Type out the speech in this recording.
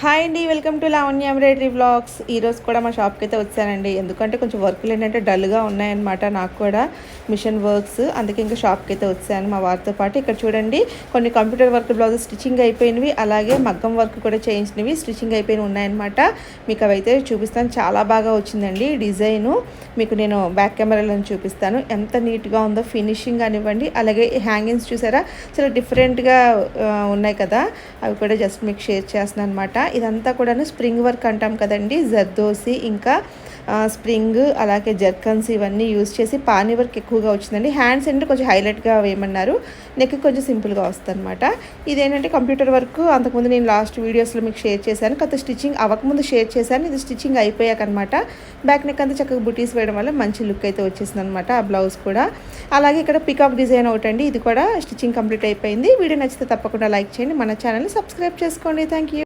Hi అండి, welcome to Lavanya embroidery vlogs. ఈరోజు కూడా మా షాప్కి అయితే వచ్చానండి. ఎందుకంటే కొంచెం వర్క్లు ఏంటంటే డల్గా ఉన్నాయన్నమాట. నాకు కూడా మిషన్ వర్క్స్, అందుకే ఇంకా షాప్కి అయితే వచ్చాను మా వారితో పాటు. ఇక్కడ చూడండి, కొన్ని కంప్యూటర్ వర్క్ బ్లౌజెస్ స్టిచ్చింగ్ అయిపోయినవి, అలాగే మగ్గం వర్క్ కూడా చేయించినవి స్టిచ్చింగ్ అయిపోయినవి ఉన్నాయన్నమాట. మీకు అవైతే చూపిస్తాను. చాలా బాగా వచ్చిందండి డిజైను. మీకు నేను బ్యాక్ కెమెరాలో చూపిస్తాను ఎంత నీట్గా ఉందో. ఫినిషింగ్ అనివ్వండి, అలాగే హ్యాంగింగ్స్ చూసారా, చాలా డిఫరెంట్గా ఉన్నాయి కదా. అవి కూడా జస్ట్ మీకు షేర్ చేస్తున్నాను అనమాట. ఇదంతా కూడా స్ప్రింగ్ వర్క్ అంటాం కదండి, జర్దోసి ఇంకా స్ప్రింగ్ అలాగే జర్కన్స్ ఇవన్నీ యూజ్ చేసి పానీ వర్క్ ఎక్కువగా వచ్చిందండి. హ్యాండ్స్ అంటే కొంచెం హైలైట్గా వేయమన్నారు, నెక్ కొంచెం సింపుల్గా వస్తుంది అనమాట. ఇదేంటంటే కంప్యూటర్ వర్క్. అంతకుముందు నేను లాస్ట్ వీడియోస్లో మీకు షేర్ చేశాను, కొత్త స్టిచ్చింగ్ అవ్వకముందు షేర్ చేశాను. ఇది స్టిచ్చింగ్ అయిపోయాక అనమాట. బ్యాక్ నెక్ అంతా చక్కగా బుటీస్ వేయడం వల్ల మంచి లుక్ అయితే వచ్చేసింది అనమాట ఆ బ్లౌజ్ కూడా. అలాగే ఇక్కడ పికాక్ డిజైన్ ఒకటండి, ఇది కూడా స్టిచ్చింగ్ కంప్లీట్ అయిపోయింది. వీడియో నచ్చితే తప్పకుండా లైక్ చేయండి, మన ఛానల్ని సబ్స్క్రైబ్ చేసుకోండి. Thank you.